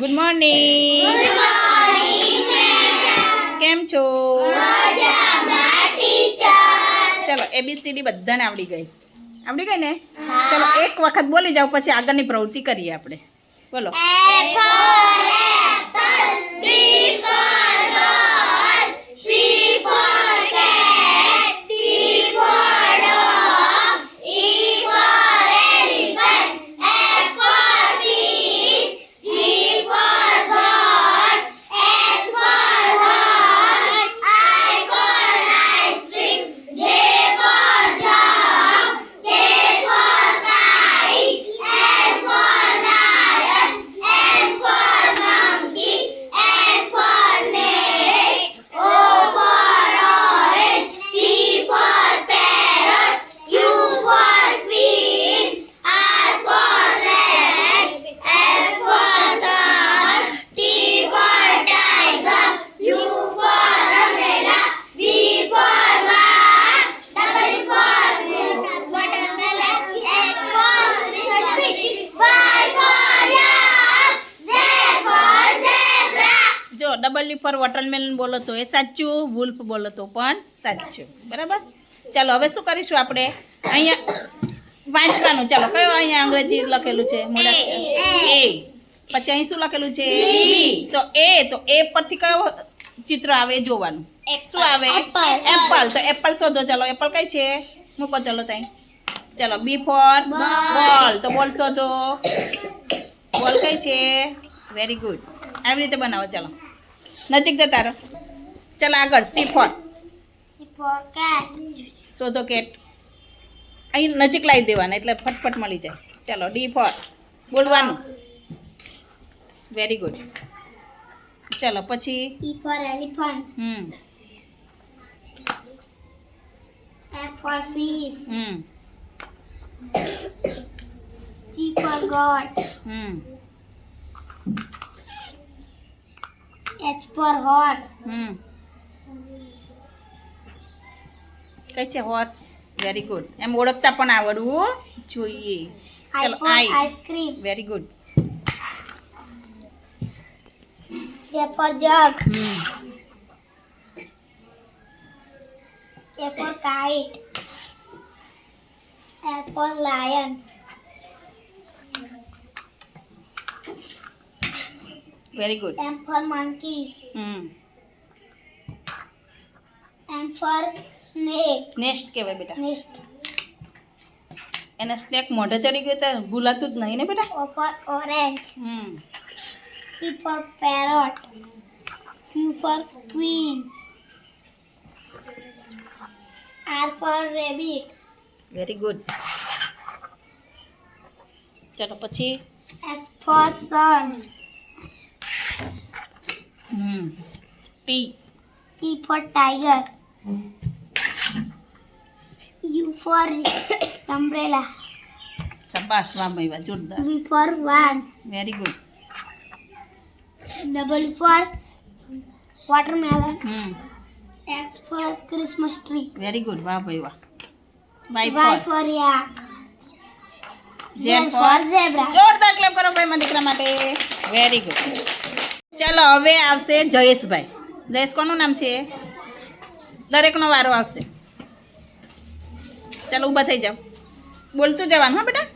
Good morning. Good morning કેમ છો? મજામાં ટીચર. ચલો ABCD બધાને આવડી ગઈ ને? ચલો એક વખત બોલી જાવ પછી આગળની પ્રવૃત્તિ કરીએ આપણે. બોલો. ડબલ ફોર વોટરમેલન બોલો તો એ સાચું, વુલ્ફ બોલો તો પણ સાચું. બરાબર. ચાલો હવે શું કરીશું આપણે? અહીંયા વાંચવાનું. ચાલો કયો અહીંયા અંગ્રેજી લખેલું છે? મોડા એ. પછી અહીં શું લખેલું છે? બી. તો એ પરથી કયો ચિત્ર આવે એ જોવાનું. શું આવે? એપલ. તો એપલ શોધો. ચાલો એપલ કઈ છે? મૂકો. ચાલો ત્યાં. ચાલો બી ફોર બોલ. તો બોલ શોધો. બોલ કઈ છે? Very good. આવી રીતે બનાવો. ચાલો નજીક જતા રહો. ચાલો આગળ. C four cat. શોધો કેટ. અહીં નજીક લાવી દેવાના એટલે ફટફટ મળી જાય. ચાલો ડી ફોર બોલવાનું. Very good. ચાલો પછી E for elephant. F for fish. G for God. H for horse. કઈ છે? હોર્સ. Very good. એમ ઓળખતા પણ આવડવું જોઈએ. I ચાલો for I. ice cream. Very good. J for jug. K for kite. L for lion. Very good. M for monkey. N for snake. Next કહેવાય બેટા. Next. એને સ્નેક મોઢે ચડી ગયું તો ભૂલાતું જ નહીં ને બેટા. O for orange. P for parrot. Q for queen. R for rabbit. Very good. ચાલો પછી S for sun. T. T for tiger. U for umbrella. શાબાશ. વાહ ભાઈ વાહ. જોરદાર. V for van. Very good. W for watermelon. X for Christmas tree. Very good. વાહ ભાઈ વાહ. Y Y for for yak. Z Z for for zebra. જોરદાર clap કરો ભાઈ મારા દીકરા માટે. Very good. ચાલો હવે આવશે જયેશભાઈ. જયેશ કોનું નામ છે? દરેકનો વારો આવશે. ચાલો ઊભા થઈ જાઓ. બોલતું જવાનું હા બેટા.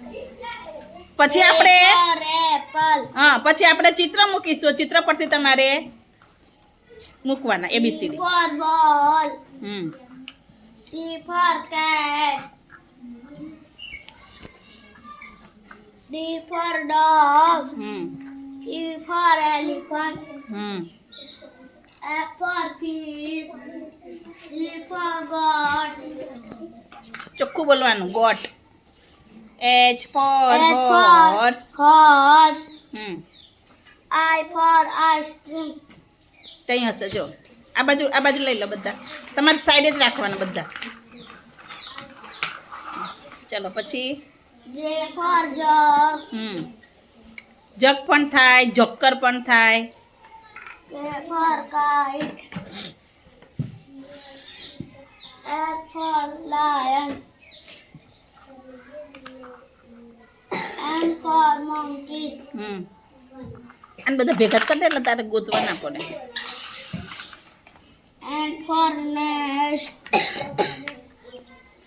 પછી આપણે પછી આપણે ચિત્ર મૂકીશું. ચિત્ર પરથી તમારે મૂકવાના ABCD. B for ball. Hmm C for cat. D for dog. E for elephant. F for fish. G for goat. ચોખ્ખું બોલવાનું. Got. H for H for horse. horse. I for ice cream. ત્યાં હશે જો. આ બાજુ લઈ લો બધા. તમારી સાઈડે જ રાખવાના બધા. ચાલો પછી J for jug. જગ પણ થાય, જોકર પણ થાય. K for kite. L for lion. M for monkey. અને બધા ભેગા જ કરી દે એટલે તારે ગોતવા ના પડે. N for nest.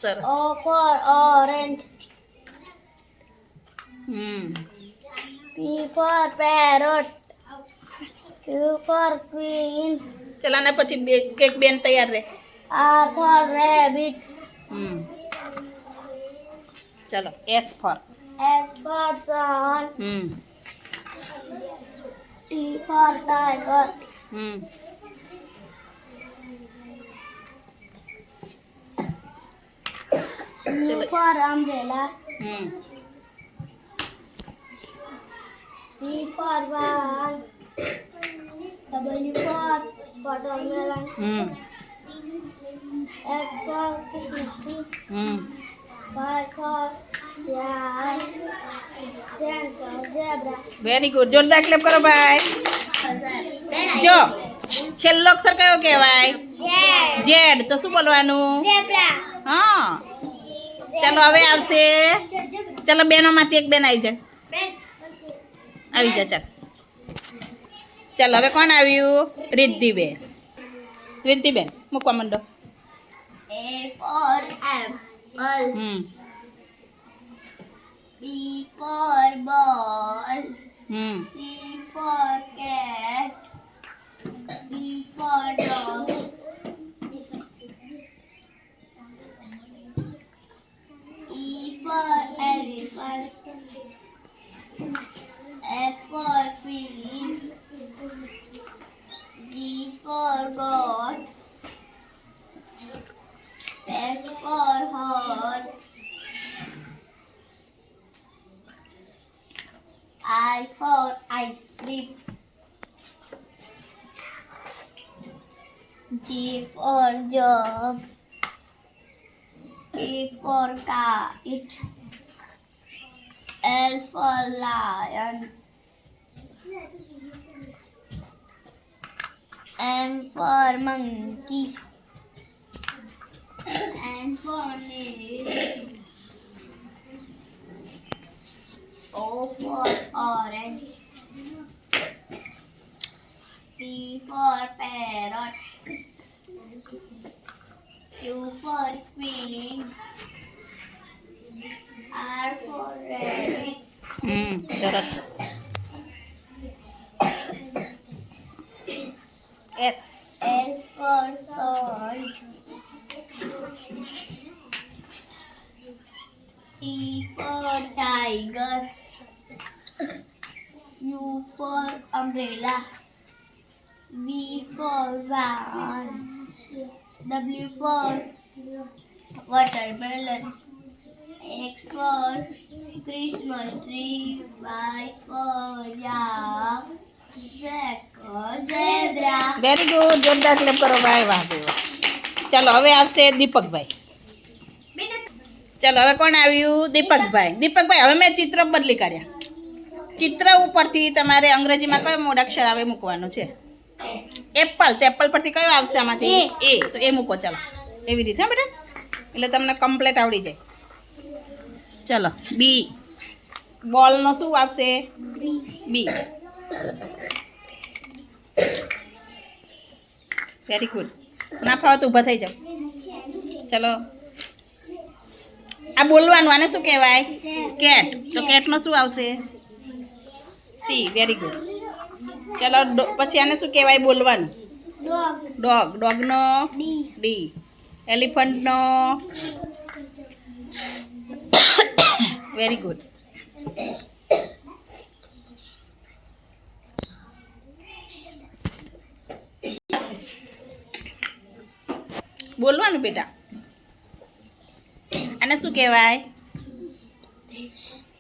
સરસ. O for orange. P for parrot. Q for queen. ચાલ આના પછી બે કેક બેન તૈયાર રહે. R for rabbit. ચાલો S for. S for sun. Hmm T for tiger. Hmm U for umbrella. Hmm V for ball. W for watermelon. Hmm X for Christmas tree. Hmm Y for yak. Z for zebra. Very good. જોરદાર clap કરો ભાઈ. જો છેલ્લો અક્ષર કયો કહેવાય? Z. તો શું બોલવાનું? Zebra. હા. ચાલો હવે આવશે. ચાલો બેનોમાંથી એક બેન આવી જાય. આવી જા ચાલ. ચાલો હવે કોણ આવ્યું? રિદ્ધિબેન. રિદ્ધિબેન મૂકવા માંડો. A for apple. Hmm B for ball. Hmm C for cat. D for dog. E for elephant. F for fish. G for goat. H for horse. I for ice cream. G for jug. A for kite. L for lion. M for monkey. N for nail. O for orange. P for parrot. Q for queen. R for rabbit. સરસ. S. S for salt. T for tiger. U for umbrella. V for van. W for watermelon. X for Christmas tree. Y for yak. Z for zebra. Very good. જોરદાર clap કરો ભાઈ. વાહ ભાઈ વાહ. ચાલો હવે આવશે દીપકભાઈ. ચાલો હવે કોણ આવ્યું? દીપકભાઈ. દીપકભાઈ હવે મેં ચિત્ર બદલી કાઢ્યા. ચિત્ર ઉપરથી તમારે અંગ્રેજીમાં કયો મૂળાક્ષર આવે મૂકવાનું છે? એપલ. તો એપલ પરથી કયો આવશે આમાંથી? એ. તો એ મૂકો. ચાલો એવી રીતે હા બેટા, એટલે તમને કમ્પ્લેટ આવડી જાય. ચાલો બી. બોલનો શું આવશે? બી. Very good. ના ફાવે તો ઊભા થઈ જાઓ. ચલો આ બોલવાનું. આને શું કહેવાય? કેટ. તો કેટનો શું આવશે? સી. Very good. ચલો પછી આને શું કહેવાય બોલવાનું? Dog. ડોગ. ડોગનો D. ડી. એલિફન્ટનો વેરી ગુડ. બોલવાનું બેટા. આને શું કહેવાય?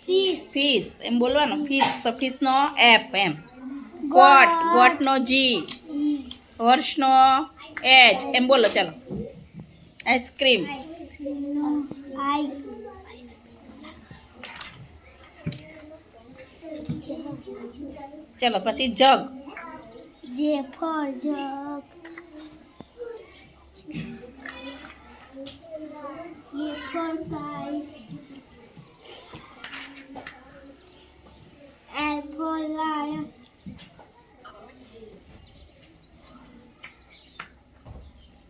Fish. ફિશ. એમ બોલવાનું. ફિશ. તો ફિશનો એફ. એમ. ગોટ. ગોટનો જી. હોર્સનો એચ. એમ બોલો. ચાલો આઈસ્ક્રીમ. I. ચલો પછી જગ. J for jug. K for kite. L for lion.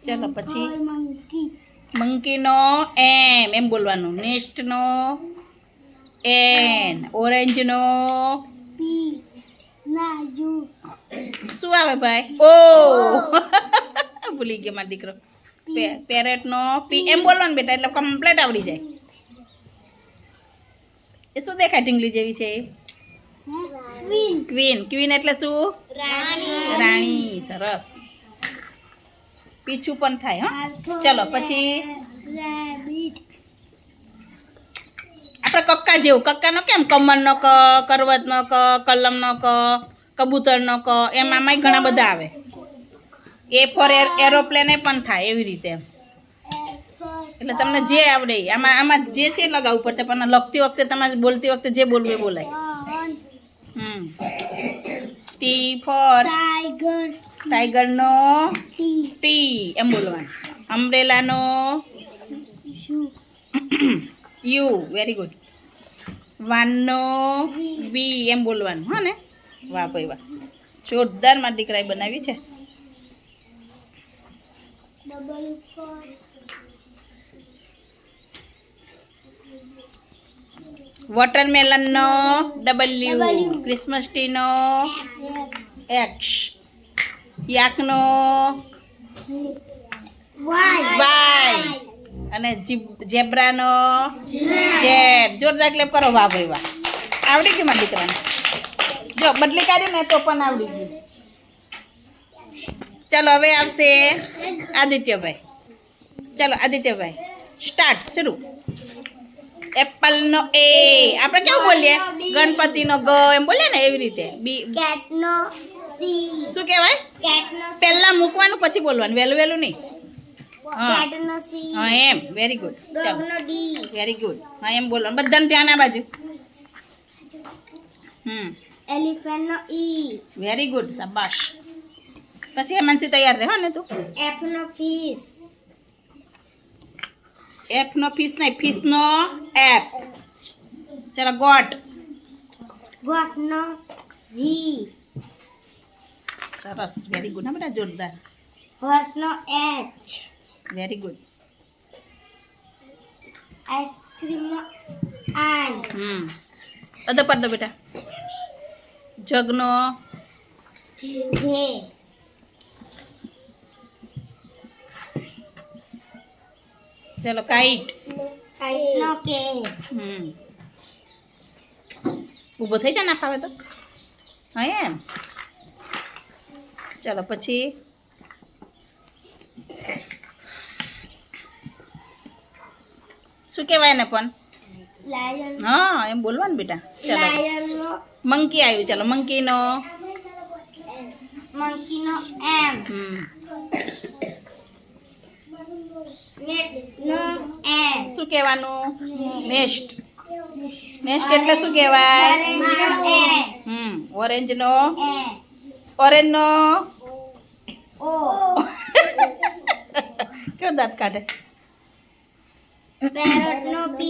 ચલો પછી monkey. મંકીનો એમ બોલવાનું. નેસ્ટનો એન. ઓરેન્જનો P. Naju. શું આવે ભાઈ? ઓ ભૂલી ગયો મારો દીકરો. પેરેટનો પી એમ બોલવાનું બેટા, એટલે કમ્પ્લેટ આવડી જાય. એ શું દેખાય ઢીંગલી જેવી છે? Queen. ક્વીન. ક્વીન એટલે શું? Rani. રાણી. સરસ. પીછું પણ થાય. હા, ચલો પછી Rabbit. આપણે કક્કા જેવું. કક્કાનો કેમ? કમળનો ક, કરવતનો ક, કલમનો ક, કબૂતરનો ક, એમ આમાંય ઘણા બધા આવે. એ ફોર એરોપ્લેન પણ થાય એવી રીતે. એટલે તમને જે આવડે એ. આમાં જે છે એ લગાવવું પડશે, પણ લખતી વખતે તમારે બોલતી વખતે જે બોલવું એ બોલાય. T for Tiger. ટાઈગરનો T. ટી એમ બોલવાનું. અમ્બ્રેલાનો Shoe. યુ. Very good. વાનનો વી એમ બોલવાનું. હા ને? વાહ ભાઈ વાહ, જોરદાર મારા દીકરાએ બનાવી છે. Double for વોટરમેલનનો ડબલ્યુ. W. ક્રિસમસ ટ્રીનો X. એક્સ. યાકનો Y. વાય. અને ઝેબ્રાનો ઝેડ. જોરદાર ક્લેપ કરો. વાહ ભાઈ વાહ, આવડી ગયું મારા દીકરાને. જો બદલી કાઢી ને તો પણ આવડી ગયું. ચાલો હવે આવશે આદિત્યભાઈ. ચાલો આદિત્યભાઈ સ્ટાર્ટ. શરૂ. એપલનો એ. આપણે કેવું બોલીએ? ગણપતિનો ગ એમ બોલીએ ને એવી રીતે. બી. Cat no C. શું કહેવાય? Cat no C. પહેલા મૂકવાનું પછી બોલવાનું, વહેલું વહેલું નહીં. હા. Cat no C. હા એમ. Very good. Dog ચાલો no D. Very good. હા એમ બોલવાનું. બધાને ધ્યાન આ બાજુ. Elephant no E. Very good. શાબાશ. પછી હેમાંસી તૈયાર રહે. હા ને તું? F no fish. એફનો ફિશ નહીં, ફિશનો એપ. ચાલો ગોટ. Goat no G. સરસ. Very good. હા બેટા, જોરદાર. Horse no H. Very good. Ice cream no I. અદો પર દો બેટા. જગનો J. ચલો કાઈટ. Kite no K. ઊભો થઈ જા, ના ફાવે તો. હા એમ. ચલો પછી શું કહેવાય ને પણ? Lion. હા એમ બોલવાનું બેટા. ચલો Lion no મંકી આવ્યું. ચલો મંકીનો monkey no M. Snake no N. શું કહેવાનું? નેસ્ટ. નેસ્ટ એટલે શું કહેવાય? Orange no N. ઓરેન્જનો N. ઓરેન્જનો O. કેવો દાંત કાઢે. Parrot no P.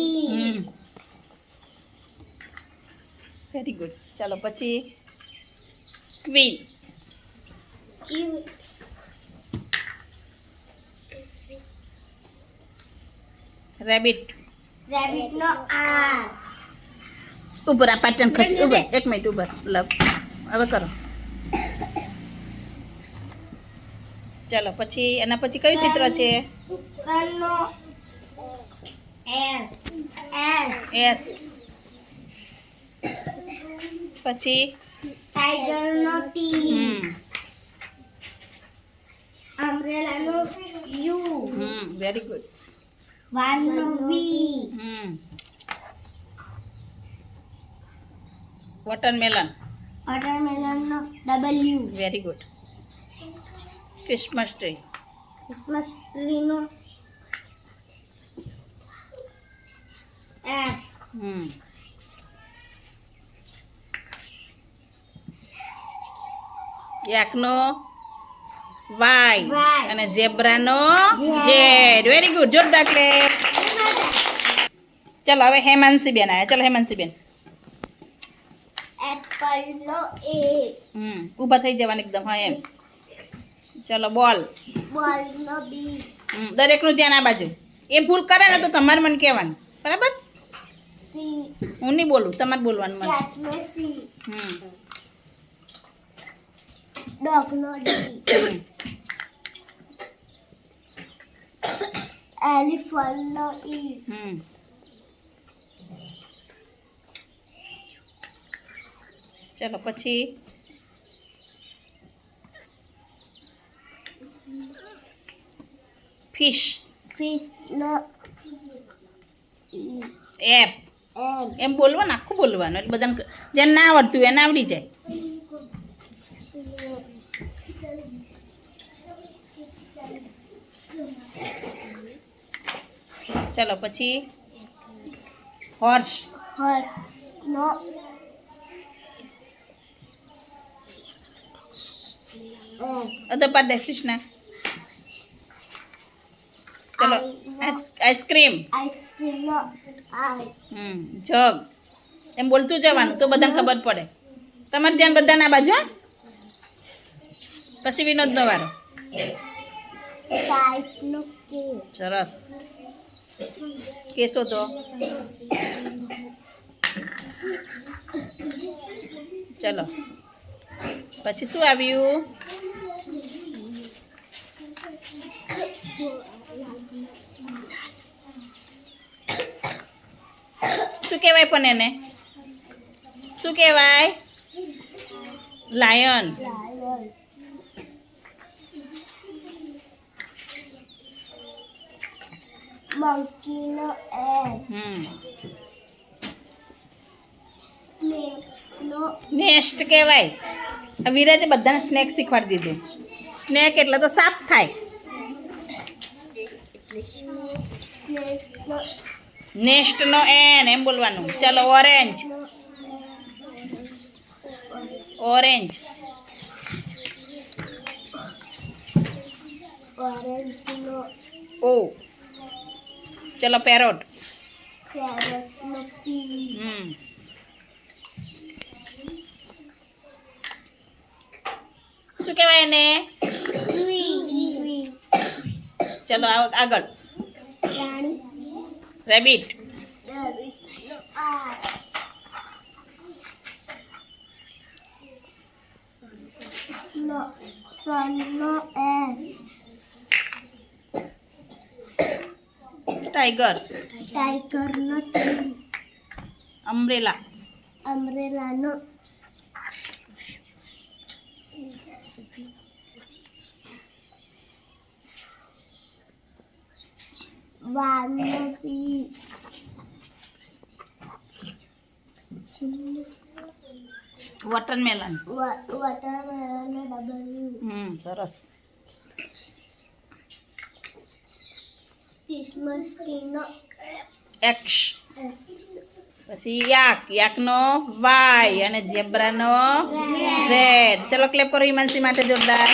Very good. ચાલો પછી queen. Q. Rabbit. Rabbit no R. ઉભર. આ પાટન ખસી. ઉભર. એક મિનિટ ઉભર. લવ હવે કરો. ચાલો પછી એના પછી કયું ચિત્ર છે? Sun no S. S. S. પછી Tiger no T. Umbrella no U. Very good. One no V. Watermelon. Watermelon no W. Very good. Christmas tree. Christmas tree no F. યાકનો વાય. Y. અને ઝેબ્રાનો ઝેડ. Very good. જોરદાર clap. ચાલો હવે હેમાંસી બેન આવ્યા. ચાલો હેમાંસી બેન. Apple no A. ઊભા થઈ જવાનું એકદમ. હા એમ. ચલો બોલ. Ball no B. દરેકનું ધ્યાન આ બાજુ. એ ભૂલ કરે ને તો તમારે મને કહેવાનું બરાબર. C. હું નહીં બોલું, તમારે બોલવાનું મને. Cat no C. હમ Dog no D. Elephant no E. હમ ચલો પછી fish. Fish no E. App M. એમ બોલવાનું, આખું બોલવાનું, એટલે બધાને જેને ના આવડતું હોય એને આવડી જાય. ચલો પછી હોર્સ. Horse no અધર પાડ દે કૃષ્ણ. ચલો ice cream. ice cream no I. જગ. એમ બોલતું જવાનું તો બધાને ખબર પડે. તમારે ધ્યાન બધાને આ બાજુ. હા? પછી વિનોદનો વારો. Kite no K. સરસ. કેસો તો ચલો પછી શું આવ્યું? શું કહેવાય પણ એને? શું કહેવાય? Lion. Lion. Monkey no N. Snake no nest કહેવાય. આ વિરાજે બધાને સ્નેક શીખવાડી દીધું. સ્નેક એટલે તો સાપ થાય. snake no નેસ્ટ નો એન એમ બોલવાનું. ચાલો ઓરેન્જ. ઓરેન્જ. orange no ઓ. ચલો પેરોટ. carrot no P. શું કહેવાય એને? Tree. ચલો આગળ. Rani rabbit. rabbit no R. Sun no S. Tiger. Tiger no T. Umbrella. Umbrella no One no P. Watermelon. Watermelon no W. સરસ. Christmas tree no x. પછી yak. યાકનો Y અને ઝેબ્રાનો Z. ચલો ક્લેપ કરો હિમાંશી માટે જોરદાર.